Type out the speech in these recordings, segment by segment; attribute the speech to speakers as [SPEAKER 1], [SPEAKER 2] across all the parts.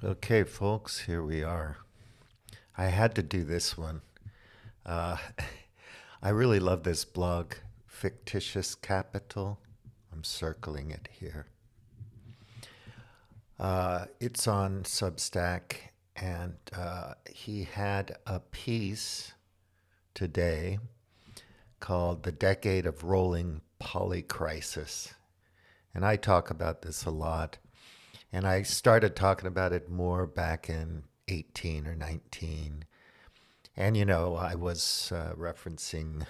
[SPEAKER 1] Okay, folks, here we are. I had to do this one. Uh, I really love this blog, Fictitious Capital. I'm circling it here. It's on Substack, and he had a piece today called The Decade of Rolling Polycrisis. And I talk about this a lot. And I started talking about it more back in 18 or 19. And, I was referencing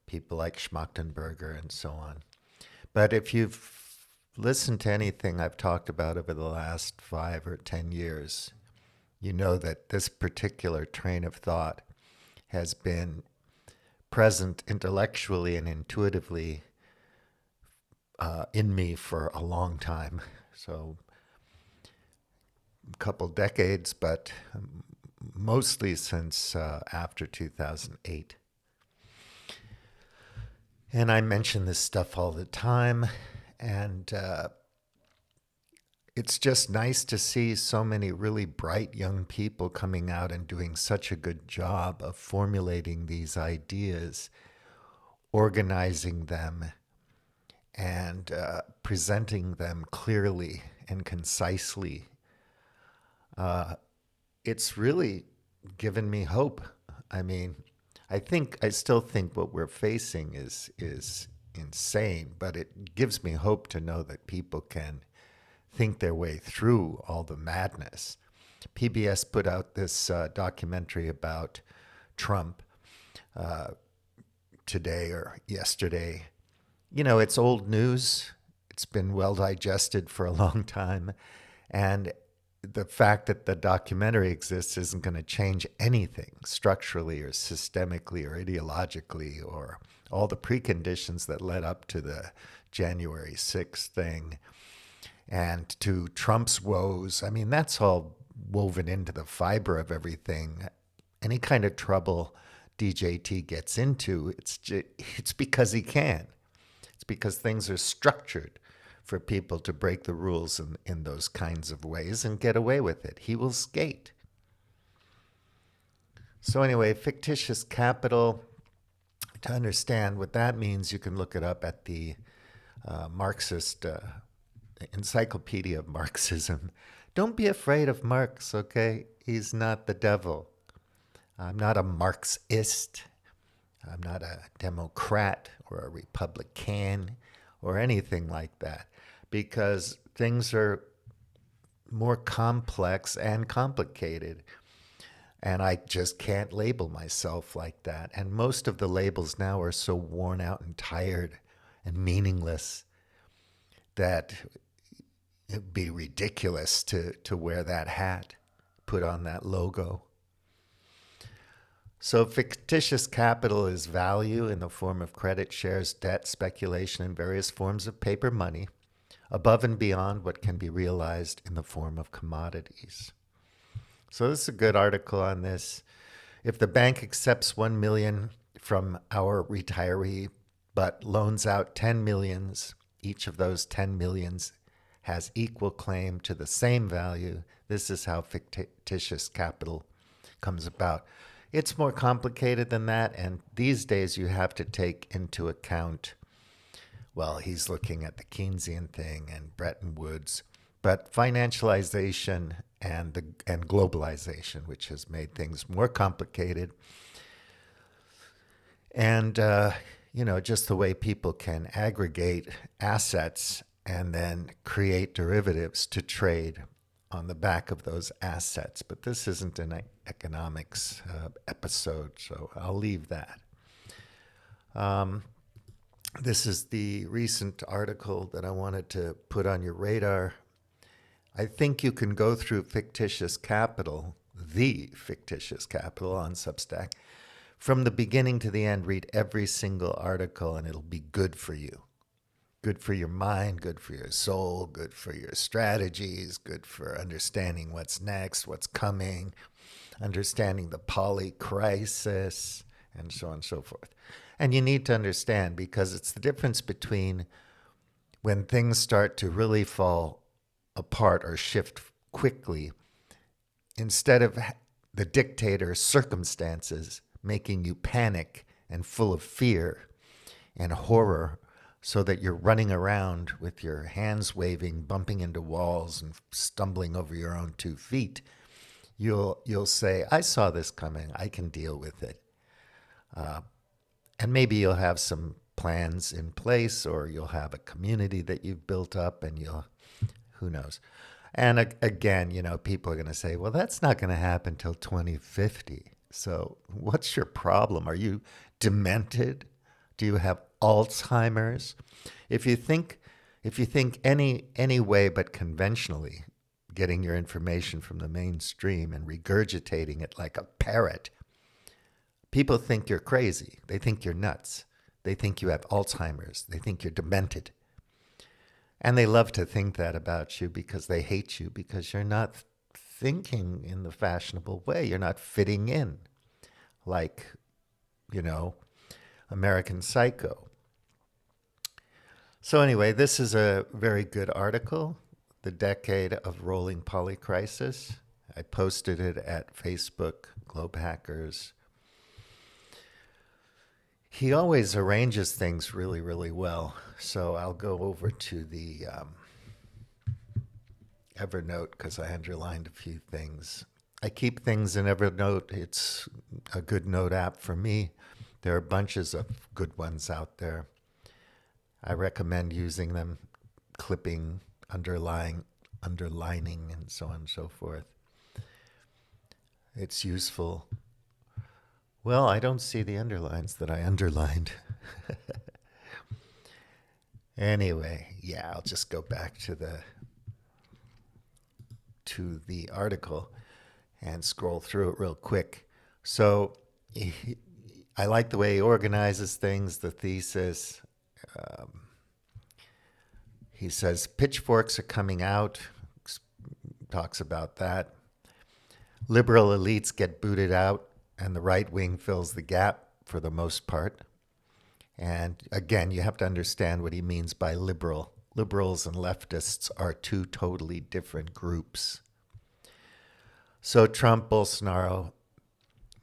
[SPEAKER 1] people like Schmachtenberger and so on. But if you've listened to anything I've talked about over the last 5 or 10 years, you know that this particular train of thought has been present intellectually and intuitively in me for a long time. So, a couple decades, but mostly since after 2008. And I mention this stuff all the time, and it's just nice to see so many really bright young people coming out and doing such a good job of formulating these ideas, organizing them, and presenting them clearly and concisely. It's really given me hope. I mean, I still think what we're facing is insane, but it gives me hope to know that people can think their way through all the madness. PBS put out this documentary about Trump today or yesterday. It's old news. It's been well digested for a long time. And the fact that the documentary exists isn't going to change anything structurally or systemically or ideologically or all the preconditions that led up to the January 6th thing and to Trump's woes. I mean, that's all woven into the fiber of everything. Any kind of trouble DJT gets into, it's because he can. It's because things are structured for people to break the rules in those kinds of ways and get away with it. He will skate. So anyway, fictitious capital, to understand what that means, you can look it up at the Marxist Encyclopedia of Marxism. Don't be afraid of Marx, okay? He's not the devil. I'm not a Marxist. I'm not a Democrat or a Republican or anything like that, because things are more complex and complicated. And I just can't label myself like that. And most of the labels now are so worn out and tired and meaningless that it'd be ridiculous to wear that hat, put on that logo. So fictitious capital is value in the form of credit, shares, debt, speculation, and various forms of paper money, above and beyond what can be realized in the form of commodities. So this is a good article on this. If the bank accepts 1 million from our retiree, but loans out 10 millions, each of those 10 millions has equal claim to the same value. This is how fictitious capital comes about. It's more complicated than that, and these days you have to take into account, well, he's looking at the Keynesian thing and Bretton Woods, but financialization and globalization, which has made things more complicated, and just the way people can aggregate assets and then create derivatives to trade on the back of those assets. But this isn't an economics episode, so I'll leave that. This is the recent article that I wanted to put on your radar. I think you can go through Fictitious Capital, the Fictitious Capital on Substack, from the beginning to the end, read every single article, and it'll be good for you. Good for your mind, good for your soul, good for your strategies, good for understanding what's next, what's coming, understanding the polycrisis, and so on and so forth. And you need to understand, because it's the difference between when things start to really fall apart or shift quickly instead of the dictator's circumstances making you panic and full of fear and horror, so that you're running around with your hands waving, bumping into walls and stumbling over your own 2 feet, you'll say, I saw this coming, I can deal with it. And maybe you'll have some plans in place, or you'll have a community that you've built up, and who knows. And again, people are going to say, well, that's not going to happen till 2050. So what's your problem? Are you demented? Do you have Alzheimer's? If you think any way but conventionally, getting your information from the mainstream and regurgitating it like a parrot, people think you're crazy. They think you're nuts. They think you have Alzheimer's. They think you're demented. And they love to think that about you because they hate you, because you're not thinking in the fashionable way. You're not fitting in like, American Psycho. So anyway, this is a very good article, The Decade of Rolling Polycrisis. I posted it at Facebook, Globe Hackers. He always arranges things really, really well. So I'll go over to the Evernote because I underlined a few things. I keep things in Evernote. It's a good note app for me. There are bunches of good ones out there. I recommend using them, clipping, underlining, and so on and so forth. It's useful. Well, I don't see the underlines that I underlined. Anyway, yeah, I'll just go back to the article and scroll through it real quick. So I like the way he organizes things, the thesis. He says pitchforks are coming out, talks about that. Liberal elites get booted out, and the right wing fills the gap for the most part. And again, you have to understand what he means by liberal. Liberals and leftists are two totally different groups. So Trump, Bolsonaro,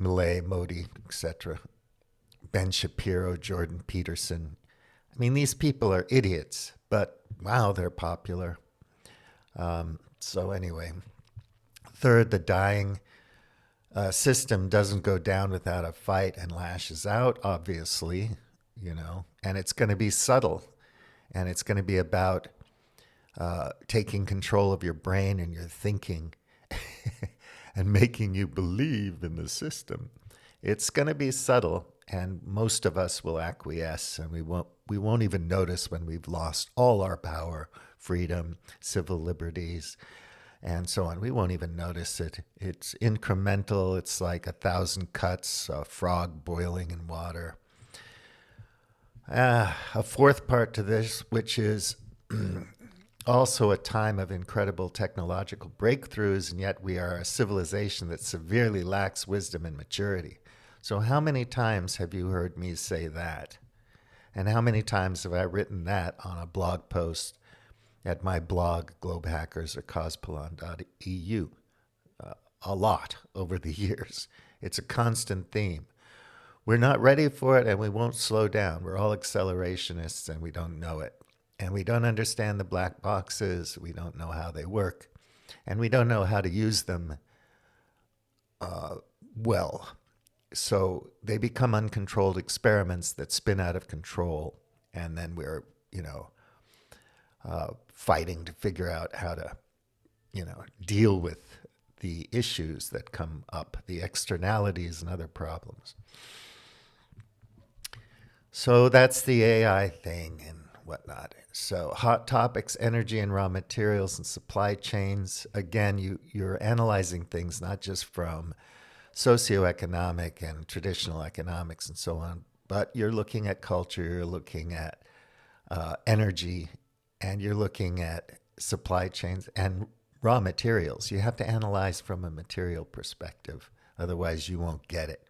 [SPEAKER 1] Milei, Modi, etc., Ben Shapiro, Jordan Peterson. I mean, these people are idiots, but wow, they're popular. So anyway, third, the dying system doesn't go down without a fight and lashes out, obviously, and it's going to be subtle, and it's going to be about taking control of your brain and your thinking and making you believe in the system. It's going to be subtle, and most of us will acquiesce, and we won't even notice when we've lost all our power, freedom, civil liberties, and so on. We won't even notice it. It's incremental. It's like 1,000 cuts, a frog boiling in water. A fourth part to this, which is also a time of incredible technological breakthroughs, and yet we are a civilization that severely lacks wisdom and maturity. So how many times have you heard me say that? And how many times have I written that on a blog post at my blog, Globehackers or Cospelon.eu? A lot over the years. It's a constant theme. We're not ready for it, and we won't slow down. We're all accelerationists, and we don't know it. And we don't understand the black boxes. We don't know how they work. And we don't know how to use them well. So they become uncontrolled experiments that spin out of control. And then we're, fighting to figure out how to, deal with the issues that come up, the externalities and other problems. So that's the AI thing and whatnot. So hot topics, energy and raw materials and supply chains. Again, you're analyzing things not just from socioeconomic and traditional economics and so on, but you're looking at culture, you're looking at energy, and you're looking at supply chains and raw materials. You have to analyze from a material perspective, otherwise you won't get it.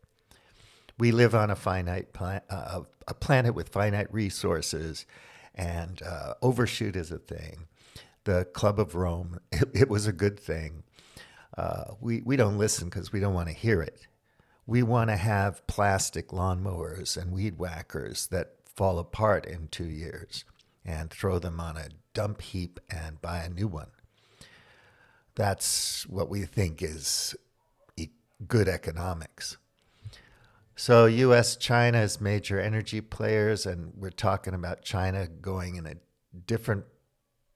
[SPEAKER 1] We live on a planet with finite resources, and overshoot is a thing. The Club of Rome, it was a good thing. We don't listen because we don't want to hear it. We want to have plastic lawnmowers and weed whackers that fall apart in 2 years and throw them on a dump heap and buy a new one. That's what we think is good economics. So U.S., China as major energy players, and we're talking about China going in a different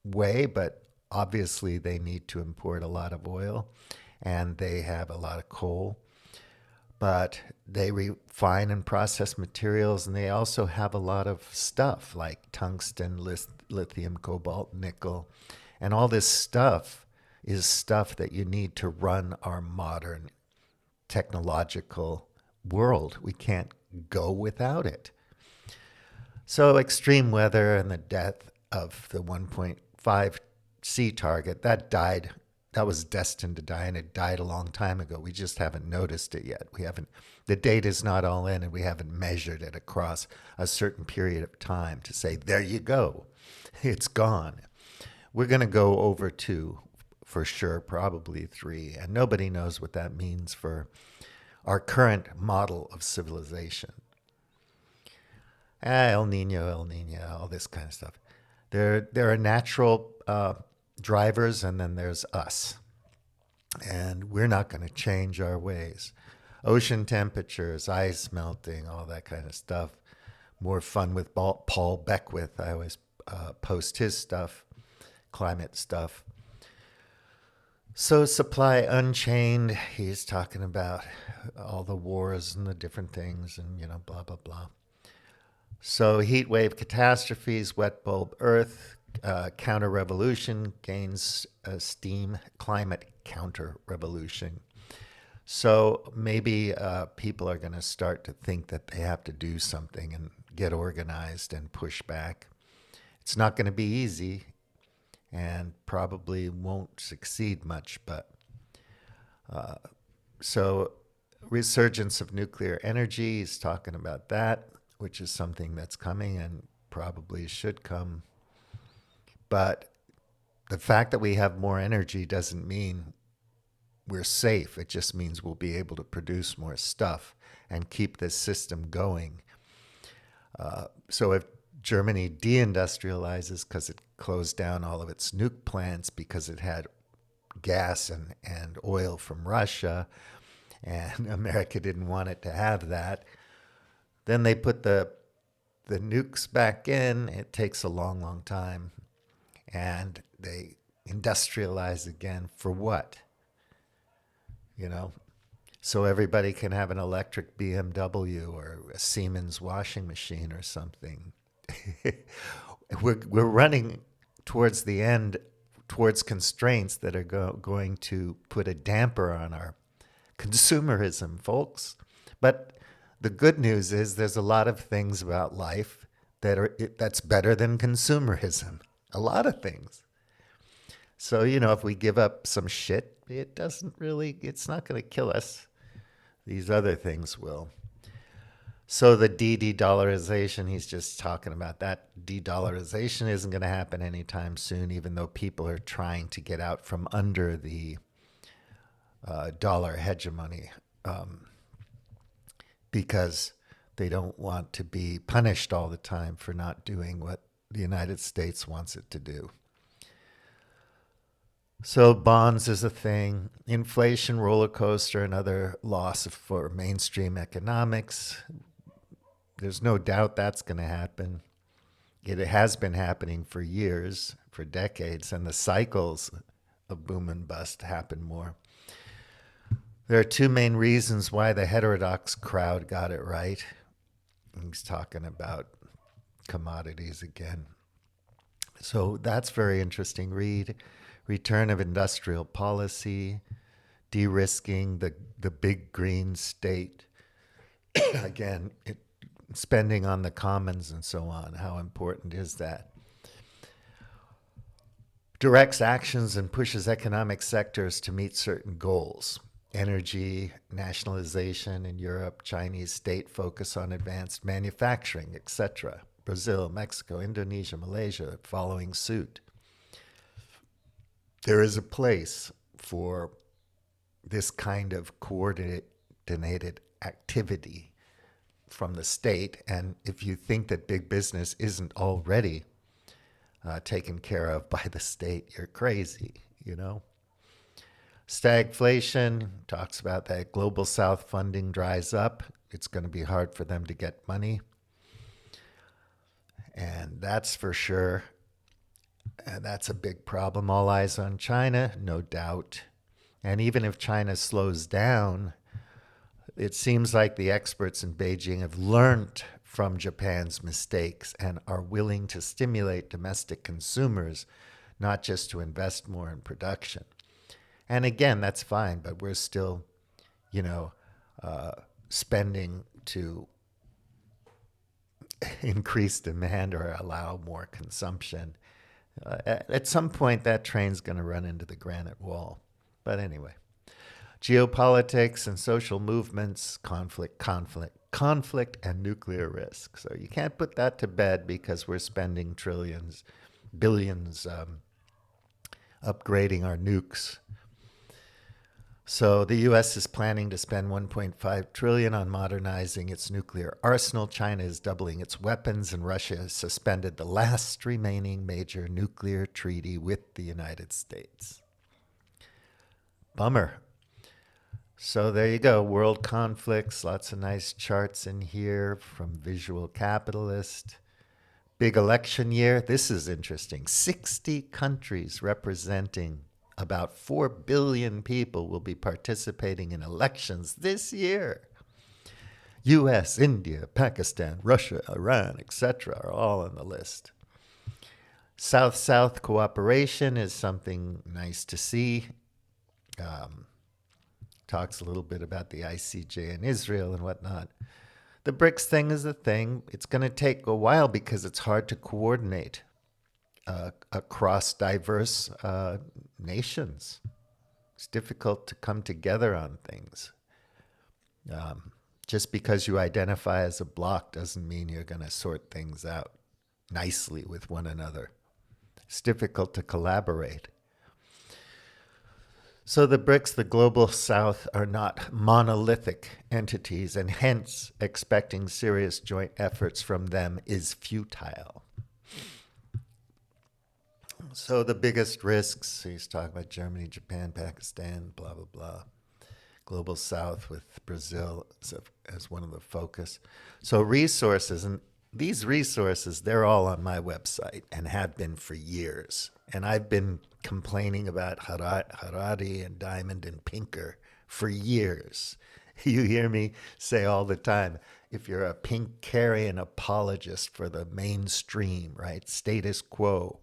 [SPEAKER 1] way, but obviously they need to import a lot of oil and they have a lot of coal. But they refine and process materials, and they also have a lot of stuff like tungsten, lithium, cobalt, nickel. And all this stuff is stuff that you need to run our modern technological world. We can't go without it. So extreme weather and the death of the 1.5 C target, that died. That was destined to die, and it died a long time ago. We just haven't noticed it yet. The data's not all in, and we haven't measured it across a certain period of time to say, there you go, it's gone. We're going to go over 2 for sure, probably 3, and nobody knows what that means for our current model of civilization. El Nino, all this kind of stuff. There are natural drivers, and then there's us. And we're not going to change our ways. Ocean temperatures, ice melting, all that kind of stuff. More fun with Paul Beckwith. I always post his stuff, climate stuff. So supply unchained, he's talking about all the wars and the different things and, blah, blah, blah. So heat wave catastrophes, wet bulb Earth, counter-revolution gains steam, climate counter-revolution. So maybe people are going to start to think that they have to do something and get organized and push back. It's not going to be easy and probably won't succeed much, but so resurgence of nuclear energy, he's talking about that, which is something that's coming and probably should come. But the fact that we have more energy doesn't mean we're safe. It just means we'll be able to produce more stuff and keep this system going. So if Germany deindustrializes because it closed down all of its nuke plants because it had gas and oil from Russia, and America didn't want it to have that, then they put the nukes back in. It takes a long, long time. And they industrialize again for what? So everybody can have an electric BMW or a Siemens washing machine or something. We're running towards the end, towards constraints that are going to put a damper on our consumerism, folks. But the good news is there's a lot of things about life that's better than consumerism. A lot of things. So, if we give up some shit, it's not going to kill us. These other things will. So the de-dollarization, he's just talking about that. De-dollarization isn't going to happen anytime soon, even though people are trying to get out from under the dollar hegemony because they don't want to be punished all the time for not doing what the United States wants it to do. So bonds is a thing. Inflation, roller coaster, another loss for mainstream economics. There's no doubt that's going to happen. It has been happening for years, for decades, and the cycles of boom and bust happen more. There are 2 main reasons why the heterodox crowd got it right. He's talking about commodities again. So that's very interesting read. Return of industrial policy, de-risking the big green state. Again, spending on the commons and so on. How important is that? Directs actions and pushes economic sectors to meet certain goals. Energy, nationalization in Europe, Chinese state focus on advanced manufacturing, etc. Brazil, Mexico, Indonesia, Malaysia following suit. There is a place for this kind of coordinated activity from the state. And if you think that big business isn't already taken care of by the state, you're crazy, you know? Stagflation talks about that global south funding dries up. It's going to be hard for them to get money. And that's for sure. And that's a big problem. All eyes on China, no doubt. And even if China slows down, it seems like the experts in Beijing have learned from Japan's mistakes and are willing to stimulate domestic consumers, not just to invest more in production. And again, that's fine, but we're still, you know, spending to increase demand or allow more consumption. At some point, that train's going to run into the granite wall. But anyway, geopolitics and social movements, conflict, and nuclear risk. So you can't put that to bed because we're spending trillions, billions upgrading our nukes. So the U.S. is planning to spend $1.5 trillion on modernizing its nuclear arsenal. China is doubling its weapons, and Russia has suspended the last remaining major nuclear treaty with the United States. Bummer. So there you go, world conflicts, lots of nice charts in here from Visual Capitalist. Big election year. This is interesting. 60 countries representing about 4 billion people will be participating in elections this year. US, India, Pakistan, Russia, Iran, etc. are all on the list. South-South cooperation is something nice to see. Talks a little bit about the ICJ in Israel and whatnot. The BRICS thing is a thing. It's going to take a while because it's hard to coordinate across diverse nations. It's difficult to come together on things. Just because you identify as a bloc doesn't mean you're going to sort things out nicely with one another. It's difficult to collaborate. So the BRICS, the Global South, are not monolithic entities, and hence expecting serious joint efforts from them is futile. So the biggest risks, he's talking about Germany, Japan, Pakistan, blah, blah, blah. Global South with Brazil as one of the focus. So resources, and these resources, they're all on my website and have been for years. And I've been complaining about Harari and Diamond and Pinker for years. You hear me say all the time, if you're a Pinkerian apologist for the mainstream, right, status quo,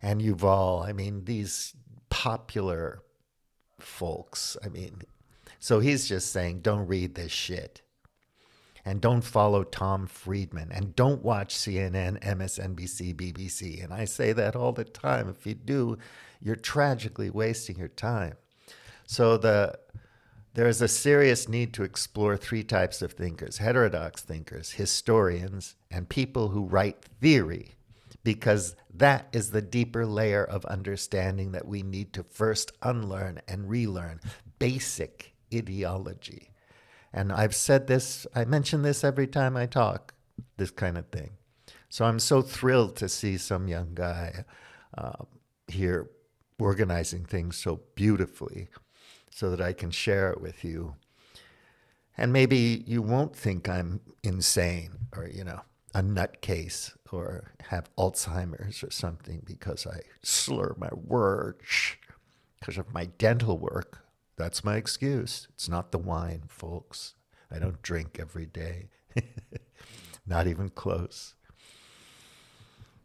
[SPEAKER 1] and Yuval, I mean, these popular folks, I mean, so he's just saying, don't read this shit. And don't follow Tom Friedman. And don't watch CNN, MSNBC, BBC. And I say that all the time. If you do, you're tragically wasting your time. So there's a serious need to explore 3 types of thinkers: heterodox thinkers, historians, and people who write theory, because that is the deeper layer of understanding that we need to first unlearn and relearn: basic ideology. And I've said this, I mention this every time I talk, this kind of thing. So I'm so thrilled to see some young guy here organizing things so beautifully so that I can share it with you. And maybe you won't think I'm insane or, you know, a nutcase or have Alzheimer's or something because I slur my words because of my dental work. That's my excuse. It's not the wine, folks. I don't drink every day. Not even close.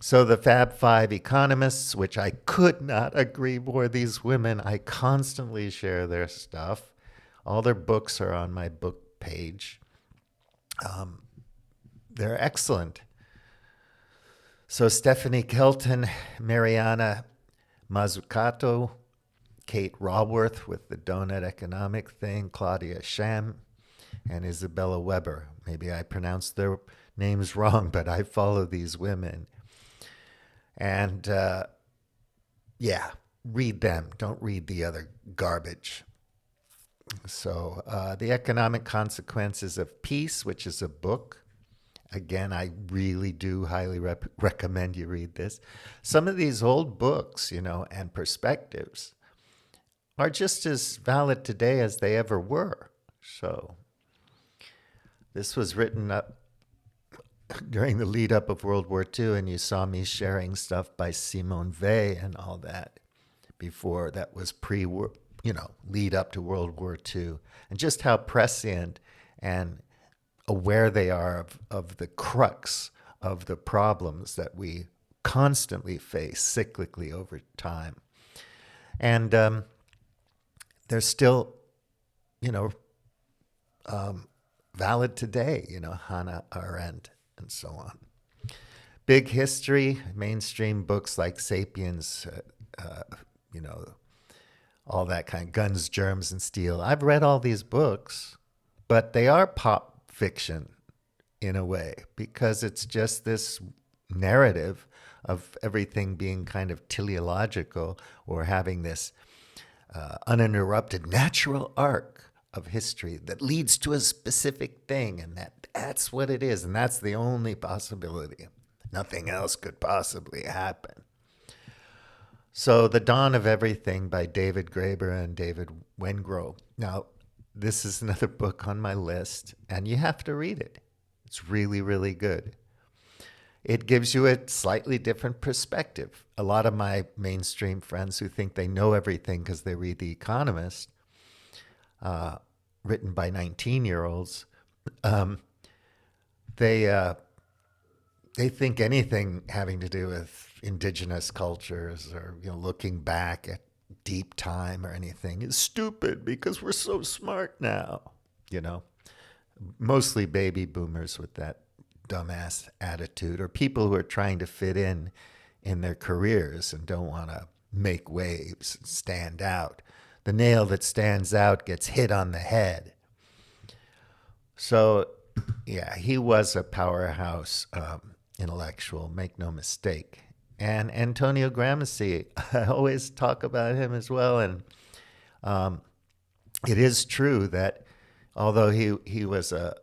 [SPEAKER 1] So the Fab Five economists, which I could not agree more, these women, I constantly share their stuff. All their books are on my book page. They're excellent. So Stephanie Kelton, Mariana Mazzucato, Kate Raworth with the donut economic thing, Claudia Sham, and Isabella Weber. Maybe I pronounced their names wrong, but I follow these women. And yeah, read them. Don't read the other garbage. So, The Economic Consequences of Peace, which is a book. Again, I really do highly recommend you read this. Some of these old books, and perspectives are just as valid today as they ever were. So, this was written up during the lead up of World War II, and you saw me sharing stuff by Simone Weil and all that before that was lead up to World War II, and just how prescient and aware they are of the crux of the problems that we constantly face cyclically over time. And they're still, you know, valid today, Hannah Arendt and so on. Big history, mainstream books like Sapiens, all that kind of Guns, Germs, and Steel. I've read all these books, but they are pop fiction in a way because it's just this narrative of everything being kind of teleological or having this uninterrupted natural arc of history that leads to a specific thing, and that's what it is, and that's the only possibility. Nothing else could possibly happen. So, The Dawn of Everything by David Graeber and David Wengrow. Now, this is another book on my list, and you have to read it. It's really, really good. It gives you a slightly different perspective. A lot of my mainstream friends who think they know everything because they read The Economist, written by 19-year-olds, they think anything having to do with indigenous cultures or looking back at deep time or anything is stupid because we're so smart now. Mostly baby boomers with that dumbass attitude, or people who are trying to fit in their careers and don't want to make waves and stand out. The nail that stands out gets hit on the head. So, yeah, he was a powerhouse intellectual, make no mistake. And Antonio Gramsci, I always talk about him as well. And it is true that although he was a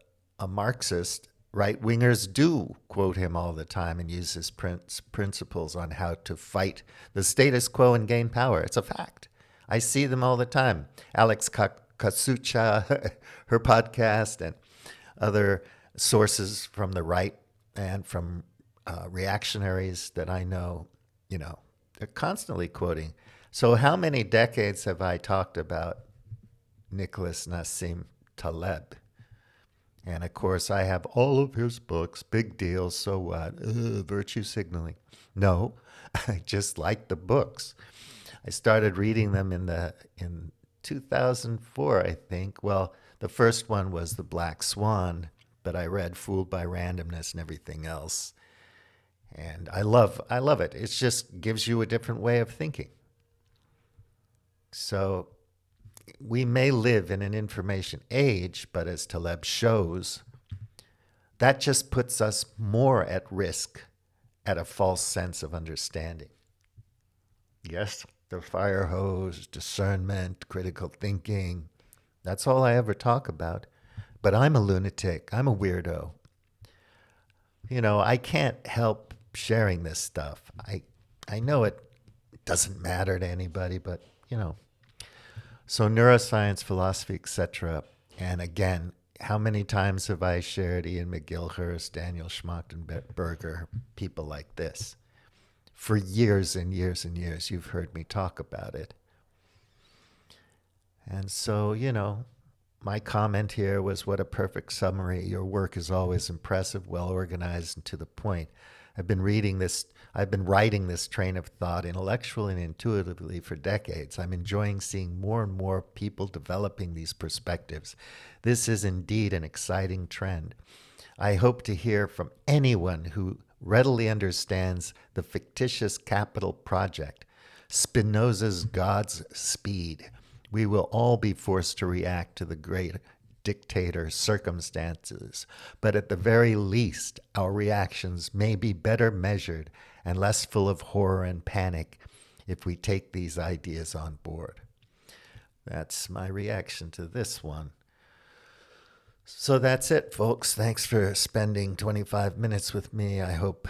[SPEAKER 1] Marxist, right-wingers do quote him all the time and use his principles on how to fight the status quo and gain power. It's a fact. I see them all the time. Alex Kasucha, her podcast, and other sources from the right and from reactionaries that I know, they're constantly quoting. So how many decades have I talked about Nicholas Nassim Taleb? And of course, I have all of his books. Big deal. So what? Virtue signaling. No, I just like the books. I started reading them in 2004, I think. Well, the first one was The Black Swan, but I read Fooled by Randomness and everything else. And I love it. It just gives you a different way of thinking. So we may live in an information age, but as Taleb shows, that just puts us more at risk at a false sense of understanding. Yes, the fire hose, discernment, critical thinking, that's all I ever talk about. But I'm a lunatic. I'm a weirdo. I can't help sharing this stuff. I know it doesn't matter to anybody, but, So neuroscience, philosophy, etc. And again, how many times have I shared Ian McGilchrist, Daniel Schmachtenberger, people like this? For years and years and years, you've heard me talk about it. And so, my comment here was, what a perfect summary. Your work is always impressive, well organized, and to the point. I've been writing this train of thought intellectually and intuitively for decades. I'm enjoying seeing more and more people developing these perspectives. This is indeed an exciting trend. I hope to hear from anyone who readily understands the Fictitious Capital project, Spinoza's God's speed. We will all be forced to react to the great dictator circumstances, but at the very least, our reactions may be better measured and less full of horror and panic if we take these ideas on board. That's my reaction to this one. So that's it, folks. Thanks for spending 25 minutes with me. I hope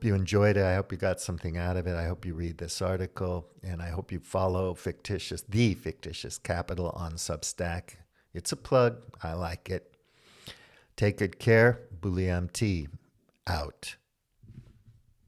[SPEAKER 1] you enjoyed it. I hope you got something out of it. I hope you read this article, and I hope you follow the Fictitious Capital on Substack. It's a plug. I like it. Take good care. Bully MT out.